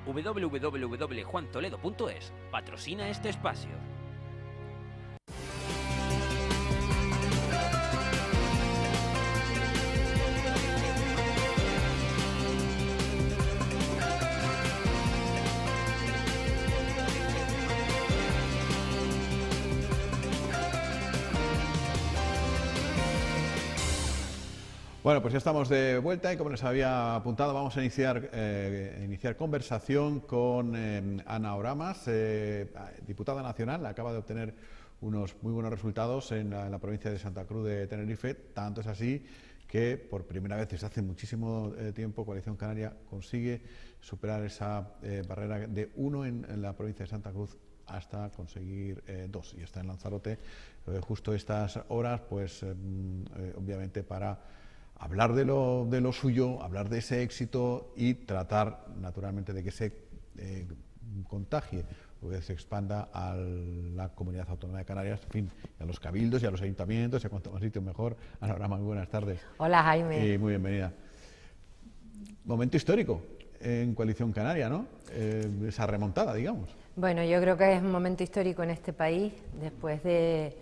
www.juantoledo.es patrocina este espacio. Bueno, pues ya estamos de vuelta y como les había apuntado vamos a iniciar conversación con Ana Oramas, diputada nacional. Acaba de obtener unos muy buenos resultados en la provincia de Santa Cruz de Tenerife. Tanto es así que por primera vez desde hace muchísimo tiempo Coalición Canaria consigue superar esa barrera de 1 en la provincia de Santa Cruz hasta conseguir 2. Y está en Lanzarote justo estas horas, pues obviamente para hablar de lo suyo, hablar de ese éxito y tratar naturalmente de que se contagie o que se expanda a la Comunidad Autónoma de Canarias, en fin, a los cabildos y a los ayuntamientos y a cuanto más sitios mejor. Ana Oramas, muy buenas tardes. Hola, Jaime. Y muy bienvenida. Momento histórico en Coalición Canaria, ¿no? Esa remontada, digamos. Bueno, yo creo que es un momento histórico en este país después de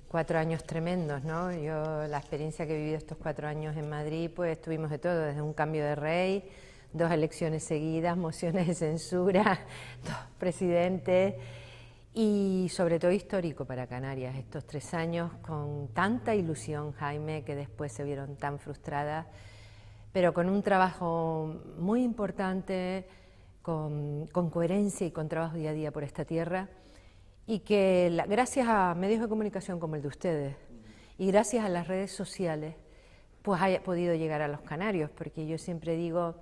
4 años tremendos, ¿no? Yo, la experiencia que he vivido estos 4 años en Madrid, pues tuvimos de todo, desde un cambio de rey, 2 elecciones seguidas, mociones de censura, 2 presidentes y sobre todo histórico para Canarias, estos 3 años con tanta ilusión, Jaime, que después se vieron tan frustradas, pero con un trabajo muy importante, con coherencia y con trabajo día a día por esta tierra. Y que gracias a medios de comunicación como el de ustedes y gracias a las redes sociales, pues haya podido llegar a los canarios, porque yo siempre digo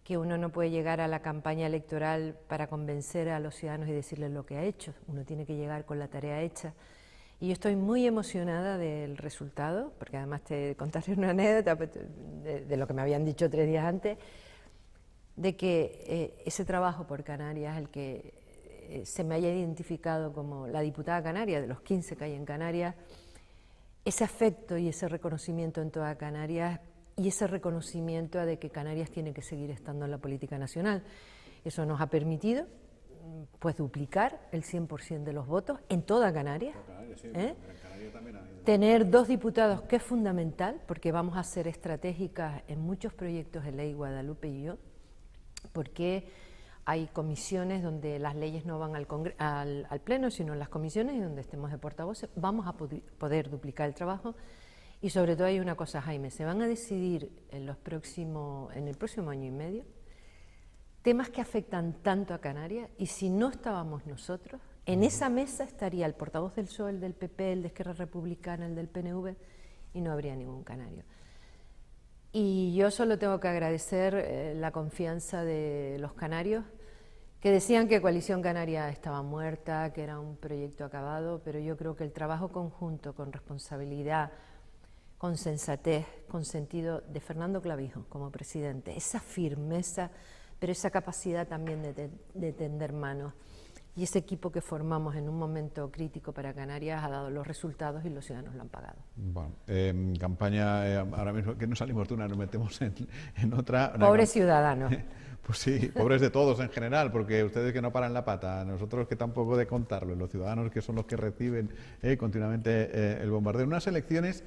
que uno no puede llegar a la campaña electoral para convencer a los ciudadanos y decirles lo que ha hecho, uno tiene que llegar con la tarea hecha. Y yo estoy muy emocionada del resultado, porque además te contaré una anécdota de lo que me habían dicho 3 días antes, de que ese trabajo por Canarias, el que se me haya identificado como la diputada canaria, de los 15 que hay en Canarias, ese afecto y ese reconocimiento en toda Canarias y ese reconocimiento de que Canarias tiene que seguir estando en la política nacional. Eso nos ha permitido pues duplicar el 100% de los votos en toda Canarias. Tener 2 diputados, que es fundamental, porque vamos a ser estratégicas en muchos proyectos de ley, Guadalupe y yo, porque hay comisiones donde las leyes no van al Pleno, sino en las comisiones y donde estemos de portavoces, vamos a poder duplicar el trabajo. Y sobre todo hay una cosa, Jaime, se van a decidir en el próximo año y medio temas que afectan tanto a Canarias, y si no estábamos nosotros, en esa mesa estaría el portavoz del PSOE, el del PP, el de Esquerra Republicana, el del PNV, y no habría ningún canario. Y yo solo tengo que agradecer la confianza de los canarios, que decían que Coalición Canaria estaba muerta, que era un proyecto acabado, pero yo creo que el trabajo conjunto, con responsabilidad, con sensatez, con sentido de Fernando Clavijo como presidente, esa firmeza, pero esa capacidad también de tender manos, y ese equipo que formamos en un momento crítico para Canarias ha dado los resultados y los ciudadanos lo han pagado. Bueno, campaña, ahora mismo que no salimos de una, nos metemos en otra. Pobres ciudadanos. Pues sí, pobres de todos en general, porque ustedes que no paran la pata, nosotros que tampoco de contarlo, los ciudadanos que son los que reciben continuamente el bombardeo. Unas elecciones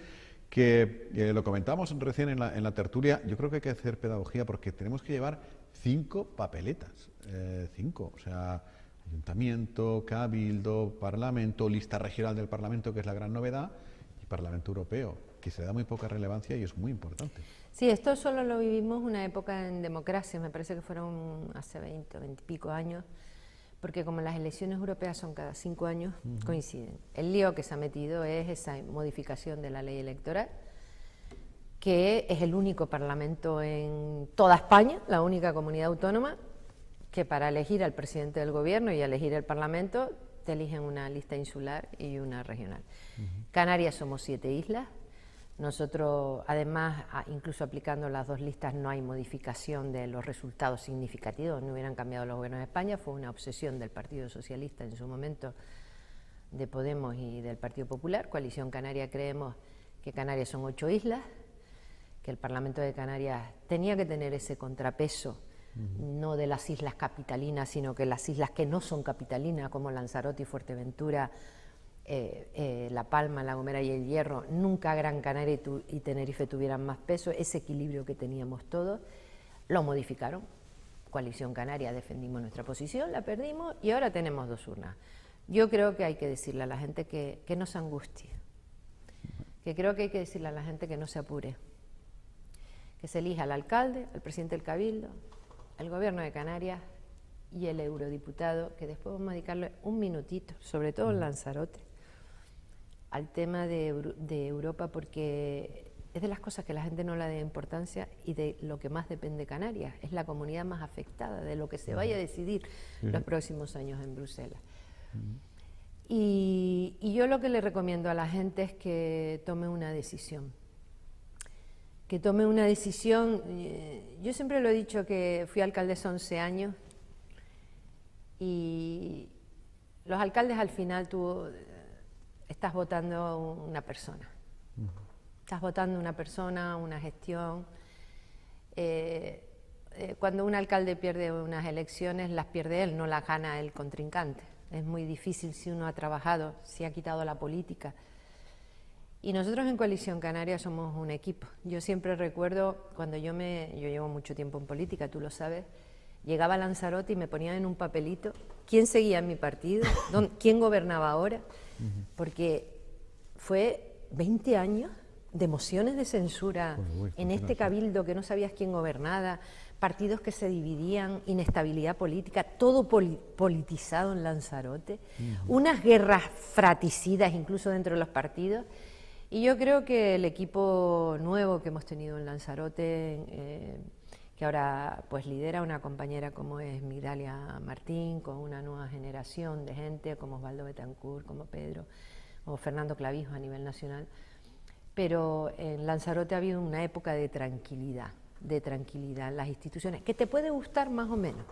que lo comentamos recién en la tertulia, yo creo que hay que hacer pedagogía porque tenemos que llevar 5 papeletas, 5, o sea, ayuntamiento, cabildo, parlamento, lista regional del parlamento, que es la gran novedad, y Parlamento Europeo, que se da muy poca relevancia y es muy importante. Sí, esto solo lo vivimos una época en democracia, me parece que fueron hace 20 y pico años, porque como las elecciones europeas son cada 5 años, coinciden. El lío que se ha metido es esa modificación de la ley electoral, que es el único parlamento en toda España, la única comunidad autónoma, que para elegir al presidente del gobierno y elegir el parlamento te eligen una lista insular y una regional. Canarias somos 7 islas. Nosotros, además, incluso aplicando las 2 listas, no hay modificación de los resultados significativos, no hubieran cambiado los gobiernos de España, fue una obsesión del Partido Socialista en su momento, de Podemos y del Partido Popular. Coalición Canaria creemos que Canarias son 8 islas, que el Parlamento de Canarias tenía que tener ese contrapeso no de las islas capitalinas, sino que las islas que no son capitalinas, como Lanzarote y Fuerteventura, La Palma, La Gomera y El Hierro, nunca Gran Canaria y Tenerife tuvieran más peso, ese equilibrio que teníamos todos, lo modificaron. Coalición Canaria defendimos nuestra posición, la perdimos y ahora tenemos 2 urnas. Yo creo que hay que decirle a la gente que no se angustie, que creo que hay que decirle a la gente que no se apure, que se elija al alcalde, al presidente del Cabildo, el gobierno de Canarias y el eurodiputado, que después vamos a dedicarle un minutito, sobre todo en Lanzarote, al tema de Europa, porque es de las cosas que la gente no le da importancia y de lo que más depende Canarias. Es la comunidad más afectada de lo que se vaya a decidir los próximos años en Bruselas. Y yo lo que le recomiendo a la gente es que tome una decisión. Que tome una decisión. Yo siempre lo he dicho que fui alcaldesa 11 años y los alcaldes al final tú estás votando a una persona. Estás votando una persona, una gestión. Cuando un alcalde pierde unas elecciones, las pierde él, no las gana el contrincante. Es muy difícil si uno ha trabajado, si ha quitado la política. Y nosotros en Coalición Canaria somos un equipo. Yo siempre recuerdo cuando yo llevo mucho tiempo en política, tú lo sabes, llegaba a Lanzarote y me ponían en un papelito quién seguía en mi partido, quién gobernaba ahora, porque fue 20 años de mociones de censura en este cabildo que no sabías quién gobernaba, partidos que se dividían, inestabilidad política, todo politizado en Lanzarote, unas guerras fratricidas incluso dentro de los partidos. Y yo creo que el equipo nuevo que hemos tenido en Lanzarote, que ahora pues lidera una compañera como es Migdalia Martín, con una nueva generación de gente como Osvaldo Betancourt, como Pedro, o Fernando Clavijo a nivel nacional, pero en Lanzarote ha habido una época de tranquilidad en las instituciones, que te puede gustar más o menos,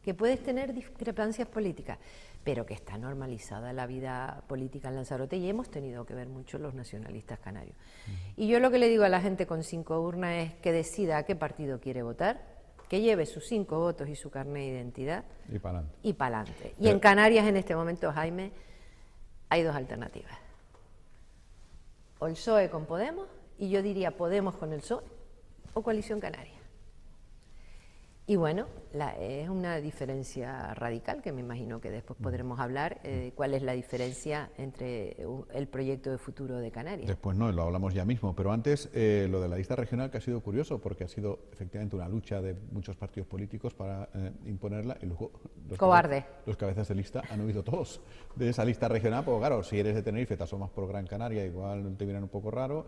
que puedes tener discrepancias políticas, pero que está normalizada la vida política en Lanzarote y hemos tenido que ver mucho los nacionalistas canarios. Y yo lo que le digo a la gente con 5 urnas es que decida a qué partido quiere votar, que lleve sus 5 votos y su carnet de identidad y para adelante. Y para adelante. Y en Canarias en este momento, Jaime, hay 2 alternativas. O el PSOE con Podemos, y yo diría Podemos con el PSOE, o Coalición Canaria. Y bueno, es una diferencia radical, que me imagino que después podremos hablar, cuál es la diferencia entre el proyecto de futuro de Canarias. Después no, lo hablamos ya mismo, pero antes lo de la lista regional, que ha sido curioso, porque ha sido efectivamente una lucha de muchos partidos políticos para imponerla, y luego los cabezas de lista han huido todos de esa lista regional, porque claro, si eres de Tenerife te asomas por Gran Canaria, igual te vienen un poco raro,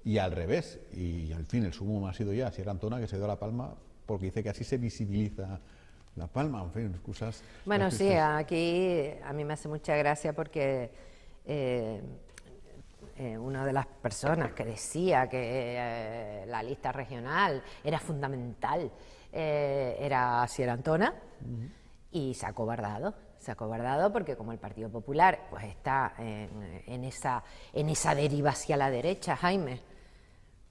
y al revés, y al fin el sumum ha sido ya Sierra Antona, que se dio a La Palma, porque dice que así se visibiliza La Palma, en fin, excusas. Bueno, sí, aquí a mí me hace mucha gracia porque una de las personas que decía que la lista regional era fundamental era Sierra Antona, y se ha acobardado porque como el Partido Popular pues está en esa deriva hacia la derecha, Jaime,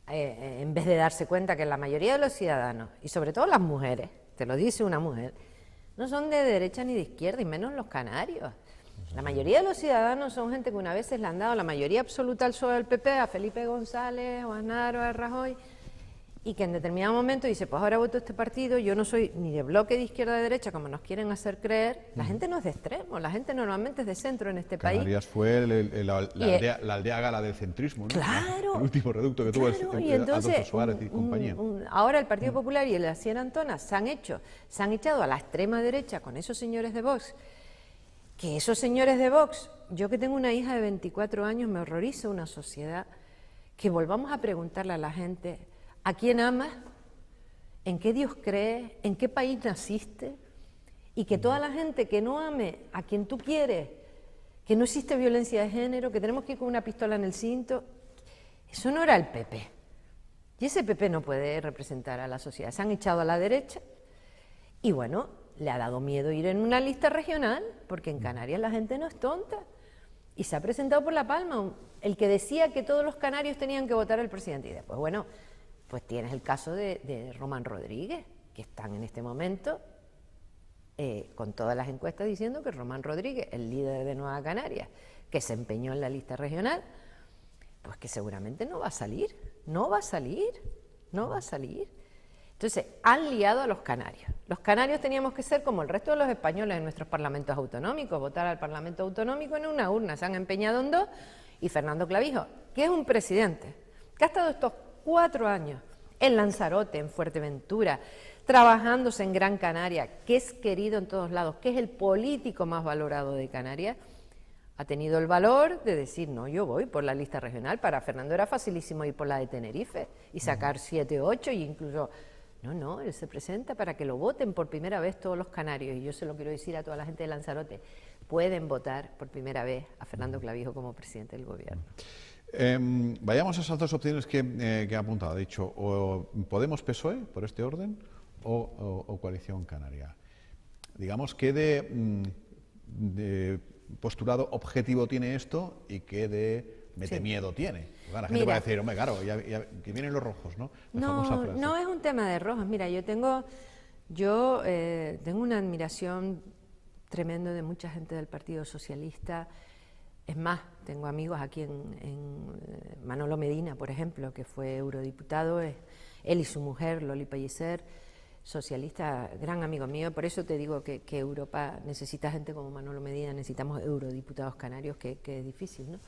en vez de darse cuenta que la mayoría de los ciudadanos, y sobre todo las mujeres, te lo dice una mujer, no son de derecha ni de izquierda, y menos los canarios. La mayoría de los ciudadanos son gente que una vez le han dado la mayoría absoluta al PSOE, al PP, a Felipe González, o a Aznar, o a Rajoy, y que en determinado momento dice, pues ahora voto este partido, yo no soy ni de bloque de izquierda de derecha, como nos quieren hacer creer. La gente no es de extremo, la gente normalmente es de centro en este país. Canarias fue la aldea gala del centrismo, ¿no? Claro. El último reducto que tuvo Adolfo Suárez y compañía. Ahora el Partido Popular y la Sierra Antona se han echado a la extrema derecha con esos señores de Vox, que esos señores de Vox, yo que tengo una hija de 24 años, me horroriza una sociedad que volvamos a preguntarle a la gente: ¿a quién amas? ¿En qué Dios crees? ¿En qué país naciste? Y que toda la gente que no ame a quien tú quieres, que no existe violencia de género, que tenemos que ir con una pistola en el cinto, eso no era el PP. Y ese PP no puede representar a la sociedad. Se han echado a la derecha y bueno, le ha dado miedo ir en una lista regional, porque en Canarias la gente no es tonta. Y se ha presentado por La Palma, el que decía que todos los canarios tenían que votar al presidente. Y después, bueno, pues tienes el caso de Román Rodríguez, que están en este momento con todas las encuestas diciendo que Román Rodríguez, el líder de Nueva Canarias, que se empeñó en la lista regional, pues que seguramente no va a salir. Entonces, han liado a los canarios. Los canarios teníamos que ser como el resto de los españoles en nuestros parlamentos autonómicos, votar al Parlamento Autonómico en una urna. Se han empeñado en 2, y Fernando Clavijo, que es un presidente que ha estado estos 4 años en Lanzarote, en Fuerteventura, trabajándose en Gran Canaria, que es querido en todos lados, que es el político más valorado de Canarias, ha tenido el valor de decir, no, yo voy por la lista regional. Para Fernando era facilísimo ir por la de Tenerife y sacar 7, 8 e incluso... No, él se presenta para que lo voten por primera vez todos los canarios, y yo se lo quiero decir a toda la gente de Lanzarote, pueden votar por primera vez a Fernando Clavijo como presidente del gobierno. Vayamos a esas 2 opciones que ha apuntado. Ha dicho, o Podemos-PSOE, por este orden, o Coalición Canaria. Digamos, ¿qué de postulado objetivo tiene esto y qué de miedo tiene? Porque la gente puede decir, hombre, claro, que vienen los rojos, ¿no? No es un tema de rojos. Mira, yo tengo una admiración tremenda de mucha gente del Partido Socialista. Es más, tengo amigos aquí en Manolo Medina, por ejemplo, que fue eurodiputado, él y su mujer, Loli Pellicer, socialista, gran amigo mío. Por eso te digo que Europa necesita gente como Manolo Medina, necesitamos eurodiputados canarios, que es difícil, ¿no?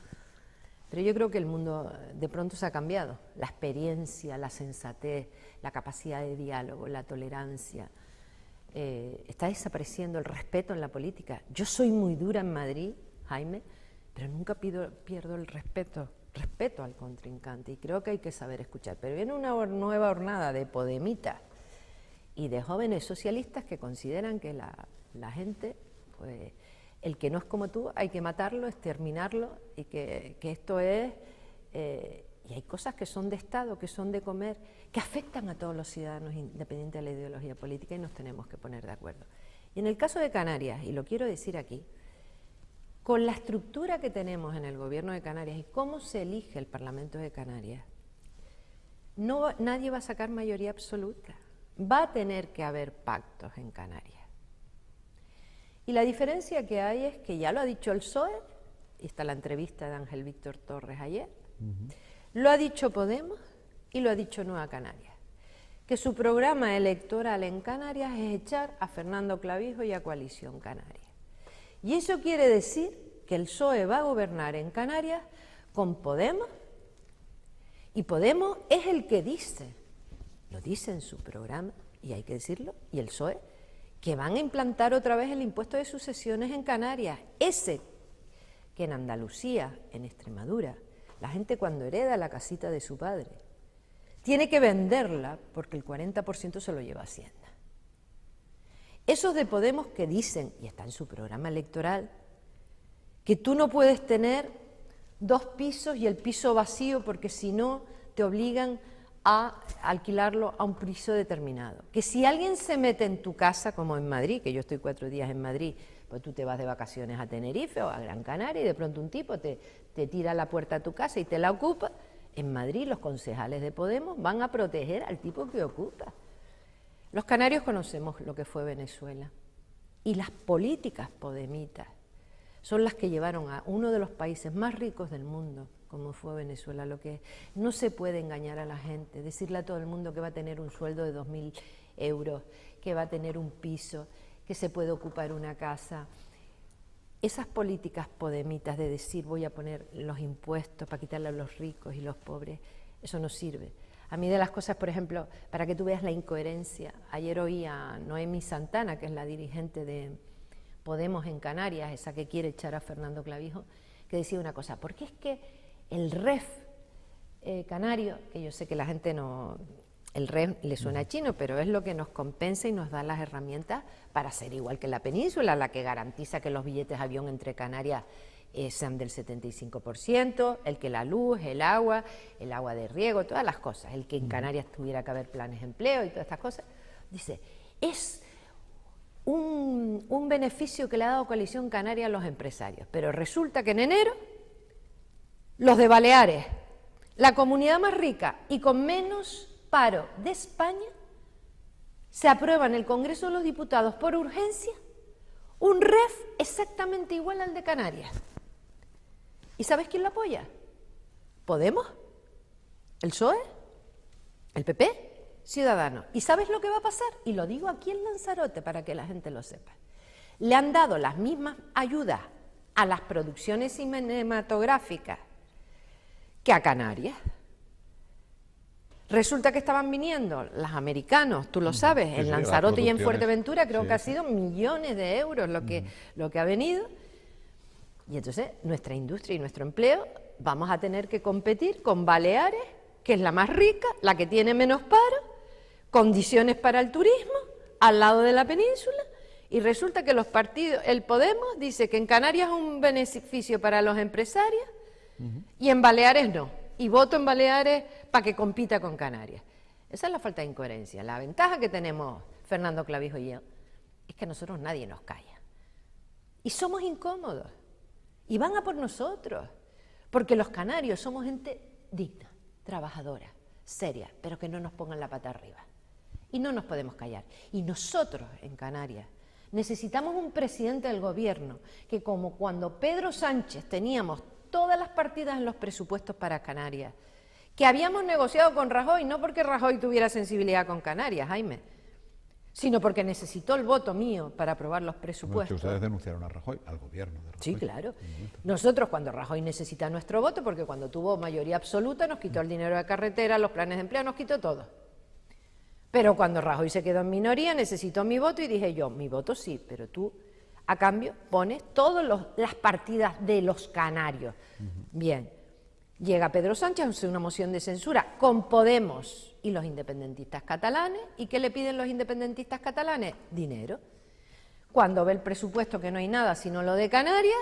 Pero yo creo que el mundo de pronto se ha cambiado. La experiencia, la sensatez, la capacidad de diálogo, la tolerancia. Está desapareciendo el respeto en la política. Yo soy muy dura en Madrid, Jaime, pero nunca pierdo el respeto al contrincante, y creo que hay que saber escuchar. Pero viene una nueva hornada de podemitas y de jóvenes socialistas que consideran que la gente, pues, el que no es como tú hay que matarlo, exterminarlo, y que esto es... y hay cosas que son de Estado, que son de comer, que afectan a todos los ciudadanos independientemente de la ideología política, y nos tenemos que poner de acuerdo. Y en el caso de Canarias, y lo quiero decir aquí, con la estructura que tenemos en el Gobierno de Canarias y cómo se elige el Parlamento de Canarias, nadie va a sacar mayoría absoluta. Va a tener que haber pactos en Canarias. Y la diferencia que hay es que ya lo ha dicho el PSOE, y está la entrevista de Ángel Víctor Torres ayer, lo ha dicho Podemos y lo ha dicho Nueva Canarias, que su programa electoral en Canarias es echar a Fernando Clavijo y a Coalición Canaria. Y eso quiere decir que el PSOE va a gobernar en Canarias con Podemos, y Podemos es el que dice, lo dice en su programa, y hay que decirlo, y el PSOE, que van a implantar otra vez el impuesto de sucesiones en Canarias, ese que en Andalucía, en Extremadura, la gente cuando hereda la casita de su padre, tiene que venderla porque el 40% se lo lleva Hacienda. Esos de Podemos que dicen, y está en su programa electoral, que tú no puedes tener 2 pisos y el piso vacío porque si no te obligan a alquilarlo a un piso determinado. Que si alguien se mete en tu casa, como en Madrid, que yo estoy 4 días en Madrid, pues tú te vas de vacaciones a Tenerife o a Gran Canaria y de pronto un tipo te tira a la puerta de tu casa y te la ocupa. En Madrid los concejales de Podemos van a proteger al tipo que ocupa. Los canarios conocemos lo que fue Venezuela, y las políticas podemitas son las que llevaron a uno de los países más ricos del mundo, como fue Venezuela. Lo que no se puede engañar a la gente, decirle a todo el mundo que va a tener un sueldo de 2.000 euros, que va a tener un piso, que se puede ocupar una casa. Esas políticas podemitas de decir voy a poner los impuestos para quitarle a los ricos y los pobres, eso no sirve. A mí de las cosas, por ejemplo, para que tú veas la incoherencia, ayer oí a Noemí Santana, que es la dirigente de Podemos en Canarias, esa que quiere echar a Fernando Clavijo, que decía una cosa, porque es que el REF canario, que yo sé que la gente no... El REF le suena chino, pero es lo que nos compensa y nos da las herramientas para ser igual que la península, la que garantiza que los billetes de avión entre Canarias sean del 75%, el que la luz, el agua de riego, todas las cosas, el que en Canarias tuviera que haber planes de empleo y todas estas cosas. Dice, es un beneficio que le ha dado Coalición Canaria a los empresarios, pero resulta que en enero los de Baleares, la comunidad más rica y con menos paro de España, se aprueba en el Congreso de los Diputados por urgencia un REF exactamente igual al de Canarias. ¿Y sabes quién lo apoya? ¿Podemos? ¿El PSOE? ¿El PP? Ciudadanos. ¿Y sabes lo que va a pasar? Y lo digo aquí en Lanzarote para que la gente lo sepa. Le han dado las mismas ayudas a las producciones cinematográficas que a Canarias. Resulta que estaban viniendo los americanos, tú lo sabes, Sí, en sí, Lanzarote y en las Fuerteventura, creo sí, que ha sido millones de euros lo que ha venido. Y entonces nuestra industria y nuestro empleo vamos a tener que competir con Baleares, que es la más rica, la que tiene menos paro, condiciones para el turismo, al lado de la península, y resulta que los partidos, el Podemos dice que en Canarias es un beneficio para los empresarios y en Baleares no, y voto en Baleares para que compita con Canarias. Esa es la falta de incoherencia. La ventaja que tenemos Fernando Clavijo y yo es que a nosotros nadie nos calla. Y somos incómodos, y van a por nosotros, porque los canarios somos gente digna, trabajadora, seria, pero que no nos pongan la pata arriba. Y no nos podemos callar. Y nosotros en Canarias necesitamos un presidente del gobierno que, como cuando Pedro Sánchez teníamos todas las partidas en los presupuestos para Canarias, que habíamos negociado con Rajoy, no porque Rajoy tuviera sensibilidad con Canarias, Jaime, sino porque necesitó el voto mío para aprobar los presupuestos. Bueno, que ustedes denunciaron a Rajoy, al gobierno de Rajoy. Sí, claro. Nosotros, cuando Rajoy necesita nuestro voto, porque cuando tuvo mayoría absoluta nos quitó el dinero de carretera, los planes de empleo, nos quitó todo. Pero cuando Rajoy se quedó en minoría, necesitó mi voto y dije yo, mi voto sí, pero tú, a cambio, pones todas las partidas de los canarios. Bien, llega Pedro Sánchez, hace una moción de censura con Podemos y los independentistas catalanes. ¿Y qué le piden los independentistas catalanes? Dinero. Cuando ve el presupuesto que no hay nada sino lo de Canarias,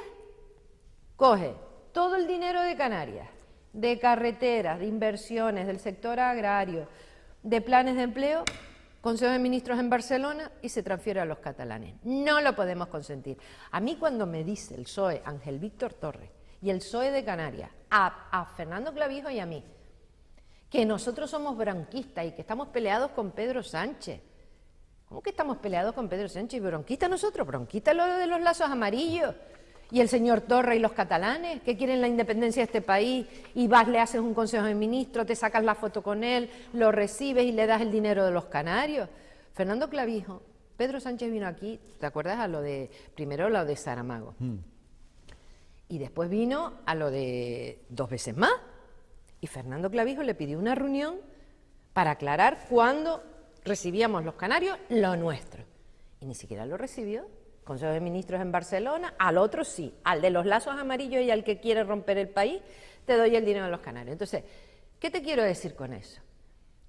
coge todo el dinero de Canarias, de carreteras, de inversiones, del sector agrario, de planes de empleo, Consejo de Ministros en Barcelona, y se transfiere a los catalanes. No lo podemos consentir. A mí, cuando me dice el PSOE, Ángel Víctor Torres, y el PSOE de Canarias, a Fernando Clavijo y a mí, que nosotros somos bronquistas y que estamos peleados con Pedro Sánchez. ¿Cómo que estamos peleados con Pedro Sánchez? ¿Y bronquistas nosotros? ¿Bronquistas lo de los lazos amarillos? ¿Y el señor Torres y los catalanes que quieren la independencia de este país, y vas, le haces un consejo de ministros, te sacas la foto con él, lo recibes y le das el dinero de los canarios? Fernando Clavijo, Pedro Sánchez vino aquí, ¿te acuerdas? A lo de, primero lo de Saramago, y después vino a lo de 2 veces más, y Fernando Clavijo le pidió una reunión para aclarar cuándo recibíamos los canarios lo nuestro, y ni siquiera lo recibió. Consejo de Ministros en Barcelona, al otro sí, al de los lazos amarillos y al que quiere romper el país, te doy el dinero de los canarios. Entonces, ¿qué te quiero decir con eso?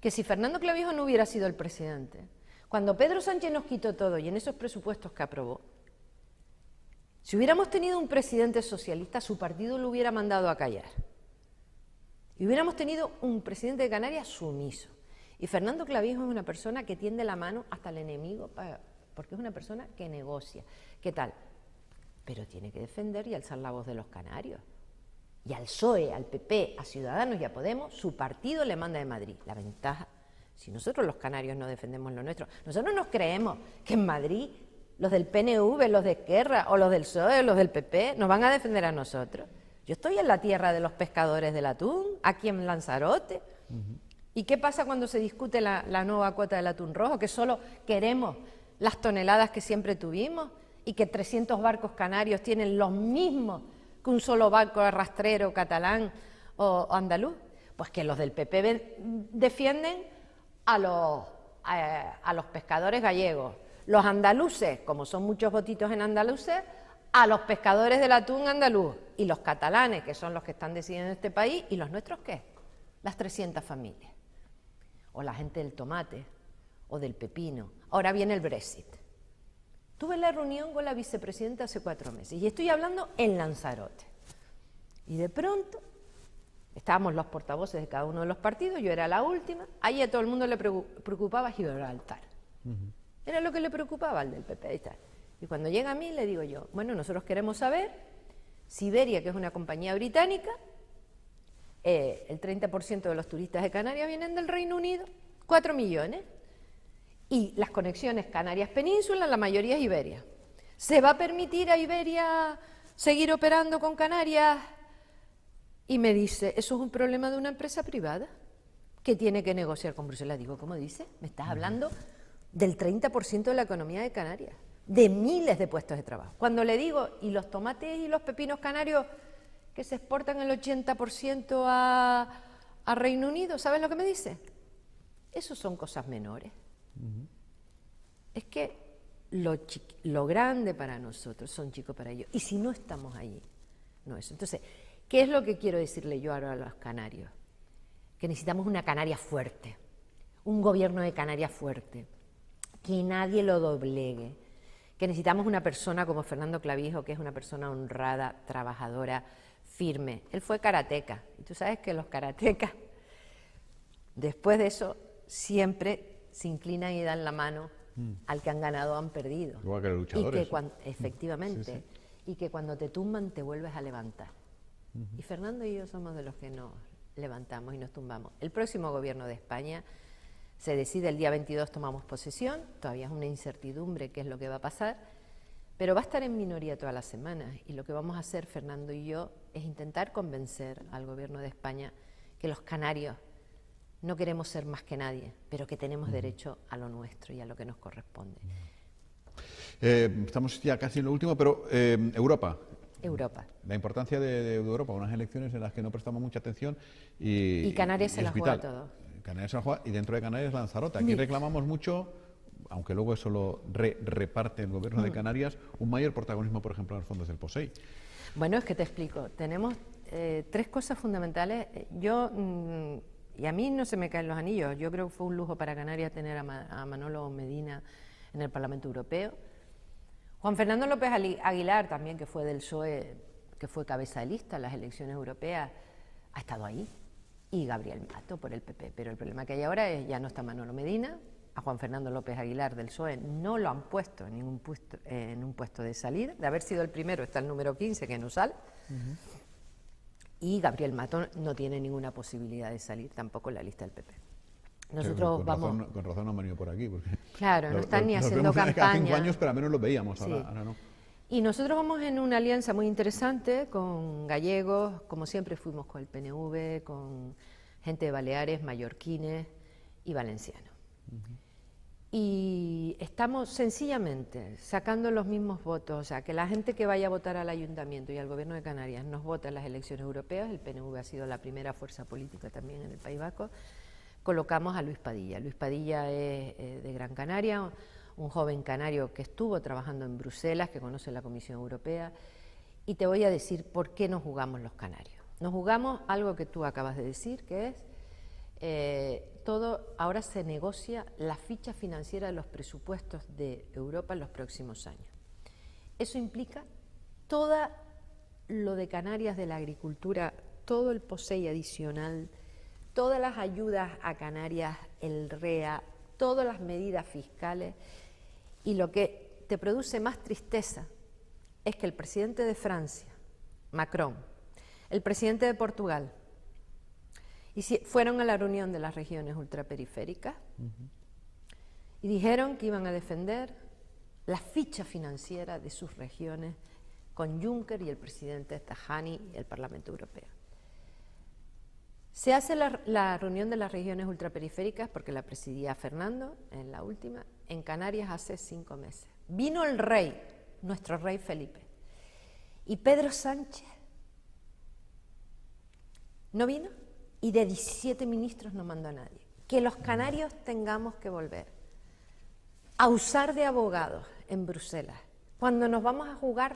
Que si Fernando Clavijo no hubiera sido el presidente, cuando Pedro Sánchez nos quitó todo y en esos presupuestos que aprobó, si hubiéramos tenido un presidente socialista, su partido lo hubiera mandado a callar. Y hubiéramos tenido un presidente de Canarias sumiso. Y Fernando Clavijo es una persona que tiende la mano hasta el enemigo porque es una persona que negocia. ¿Qué tal? Pero tiene que defender y alzar la voz de los canarios. Y al PSOE, al PP, a Ciudadanos y a Podemos, su partido le manda de Madrid. La ventaja, si nosotros los canarios no defendemos lo nuestro, nosotros nos creemos que en Madrid los del PNV, los de Esquerra, o los del PSOE, o los del PP, nos van a defender a nosotros. Yo estoy en la tierra de los pescadores del atún, aquí en Lanzarote. ¿Y qué pasa cuando se discute la nueva cuota del atún rojo? Que solo queremos las toneladas que siempre tuvimos, y que 300 barcos canarios tienen los mismos que un solo barco arrastrero catalán o andaluz. Pues que los del PP defienden a los pescadores gallegos, los andaluces, como son muchos votitos en andaluces, a los pescadores del atún andaluz, y los catalanes, que son los que están decidiendo este país, y los nuestros, ¿qué? Las 300 familias, o la gente del tomate, o del pepino. Ahora viene el Brexit. Tuve la reunión con la vicepresidenta hace 4 meses, y estoy hablando en Lanzarote. Y de pronto, estábamos los portavoces de cada uno de los partidos, yo era la última, ahí a todo el mundo le preocupaba Gibraltar. Era lo que le preocupaba al del PP y tal. Y cuando llega a mí le digo yo, bueno, nosotros queremos saber si Iberia, que es una compañía británica, el 30% de los turistas de Canarias vienen del Reino Unido, 4 millones. Y las conexiones Canarias-Península, la mayoría es Iberia. ¿Se va a permitir a Iberia seguir operando con Canarias? Y me dice, eso es un problema de una empresa privada que tiene que negociar con Bruselas. Digo, ¿cómo dice? Me estás hablando del 30% de la economía de Canarias, de miles de puestos de trabajo. Cuando le digo, ¿y los tomates y los pepinos canarios que se exportan el 80% a Reino Unido? ¿Sabes lo que me dice? Eso son cosas menores. Es que lo grande para nosotros son chicos para ellos. Y si no estamos allí, no es. Entonces, ¿qué es lo que quiero decirle yo ahora a los canarios? Que necesitamos una Canarias fuerte, un gobierno de Canarias fuerte, que nadie lo doblegue, que necesitamos una persona como Fernando Clavijo, que es una persona honrada, trabajadora, firme. Él fue karateca, y tú sabes que los karatecas, después de eso, siempre se inclinan y dan la mano al que han ganado o han perdido. Igual que los luchadores. Efectivamente, Sí, sí. y que cuando te tumban te vuelves a levantar. Y Fernando y yo somos de los que nos levantamos y nos tumbamos. El próximo gobierno de España se decide el día 22, tomamos posesión, todavía es una incertidumbre qué es lo que va a pasar, pero va a estar en minoría todas las semanas, y lo que vamos a hacer Fernando y yo es intentar convencer al gobierno de España que los canarios no queremos ser más que nadie, pero que tenemos derecho a lo nuestro y a lo que nos corresponde. Estamos ya casi en lo último, pero Europa. Europa. La importancia de Europa, unas elecciones en las que no prestamos mucha atención y Canarias se la juega vital. todo. Canarias se la juega, y dentro de Canarias Lanzarote. Aquí reclamamos mucho, aunque luego eso lo reparte el gobierno de Canarias, un mayor protagonismo, por ejemplo, en los fondos del POSEI. Bueno, es que te explico. Tenemos tres cosas fundamentales. Y a mí no se me caen los anillos. Yo creo que fue un lujo para Canarias tener a Manolo Medina en el Parlamento Europeo. Juan Fernando López Aguilar, también, que fue del PSOE, que fue cabeza de lista en las elecciones europeas, ha estado ahí. Y Gabriel Mato por el PP. Pero el problema que hay ahora es ya no está Manolo Medina. A Juan Fernando López Aguilar del PSOE no lo han puesto en ningún puesto, en un puesto de salida. De haber sido el primero está el número 15, que no sale. Y Gabriel Mato no tiene ninguna posibilidad de salir tampoco en la lista del PP. Nosotros con razón no han venido por aquí. Porque claro, no están ni haciendo campaña. Hace 5 años, pero al menos los veíamos, Sí. ahora no. Y nosotros vamos en una alianza muy interesante con gallegos, como siempre fuimos con el PNV, con gente de Baleares, mallorquines y valencianos. Y estamos sencillamente sacando los mismos votos, o sea, que la gente que vaya a votar al Ayuntamiento y al Gobierno de Canarias nos vota en las elecciones europeas. El PNV ha sido la primera fuerza política también en el País Vasco. Colocamos a Luis Padilla. Luis Padilla es de Gran Canaria, un joven canario que estuvo trabajando en Bruselas, que conoce la Comisión Europea, y te voy a decir por qué nos jugamos los canarios. Nos jugamos algo que tú acabas de decir, que es ahora se negocia la ficha financiera de los presupuestos de Europa en los próximos años. Eso implica todo lo de Canarias, de la agricultura, todo el POSEI adicional, todas las ayudas a Canarias, el REA, todas las medidas fiscales. Y lo que te produce más tristeza es que el presidente de Francia, Macron, el presidente de Portugal, fueron a la reunión de las regiones ultraperiféricas y dijeron que iban a defender la ficha financiera de sus regiones con Juncker y el presidente Tajani y el Parlamento Europeo. Se hace la reunión de las regiones ultraperiféricas, porque la presidía Fernando, en la última, en Canarias hace 5 meses. Vino el rey, nuestro rey Felipe, y Pedro Sánchez no vino, y de 17 ministros no mandó a nadie. Que los canarios tengamos que volver a usar de abogados en Bruselas, cuando nos vamos a jugar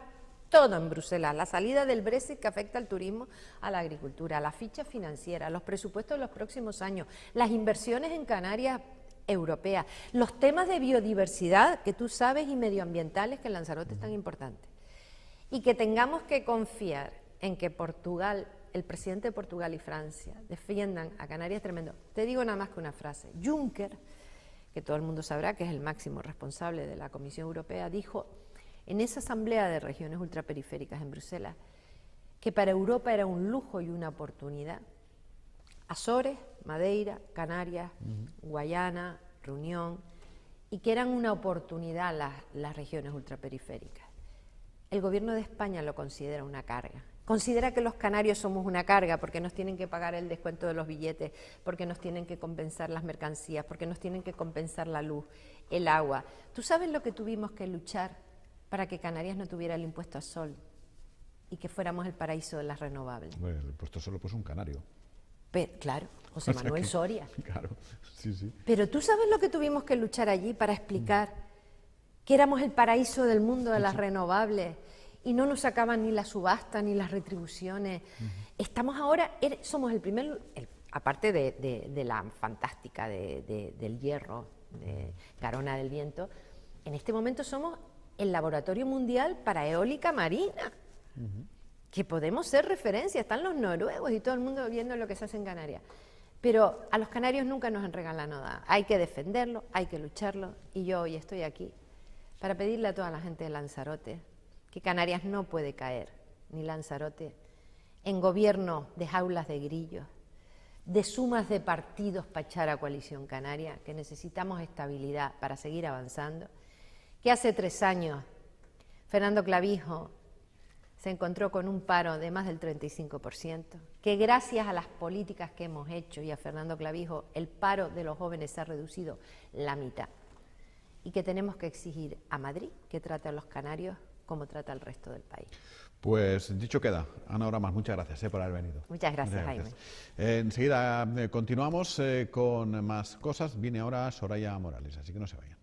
todo en Bruselas, la salida del Brexit que afecta al turismo, a la agricultura, a la ficha financiera, los presupuestos de los próximos años, las inversiones en Canarias europeas, los temas de biodiversidad que tú sabes y medioambientales que en Lanzarote es tan importante. Y que tengamos que confiar en que Portugal, el presidente de Portugal y Francia defiendan a Canarias, tremendo. Te digo nada más que una frase. Juncker, que todo el mundo sabrá que es el máximo responsable de la Comisión Europea, dijo en esa asamblea de regiones ultraperiféricas en Bruselas que para Europa era un lujo y una oportunidad. Azores, Madeira, Canarias, Guayana, Reunión y que eran una oportunidad las regiones ultraperiféricas. El gobierno de España lo considera una carga. Considera que los canarios somos una carga porque nos tienen que pagar el descuento de los billetes, porque nos tienen que compensar las mercancías, porque nos tienen que compensar la luz, el agua. ¿Tú sabes lo que tuvimos que luchar para que Canarias no tuviera el impuesto al sol y que fuéramos el paraíso de las renovables? Bueno, el impuesto solo puso un canario. Claro, José Manuel Soria. Claro, sí, sí. Pero ¿tú sabes lo que tuvimos que luchar allí para explicar que éramos el paraíso del mundo de las renovables? Y no nos sacaban ni la subasta ni las retribuciones. Estamos ahora, somos el primer, aparte de la fantástica del hierro, de Garona del Viento, en este momento somos el laboratorio mundial para eólica marina, que podemos ser referencia, están los noruegos y todo el mundo viendo lo que se hace en Canarias. Pero a los canarios nunca nos han regalado nada, hay que defenderlo, hay que lucharlo, y yo hoy estoy aquí para pedirle a toda la gente de Lanzarote que Canarias no puede caer, ni Lanzarote, en gobierno de jaulas de grillos, de sumas de partidos para echar a Coalición Canaria, que necesitamos estabilidad para seguir avanzando, que hace 3 años Fernando Clavijo se encontró con un paro de más del 35%, que gracias a las políticas que hemos hecho y a Fernando Clavijo, el paro de los jóvenes se ha reducido la mitad, y que tenemos que exigir a Madrid que trate a los canarios como trata el resto del país. Pues dicho queda. Ana Oramas, muchas gracias por haber venido. Muchas gracias, Jaime. Enseguida continuamos con más cosas. Viene ahora Soraya Morales, así que no se vayan.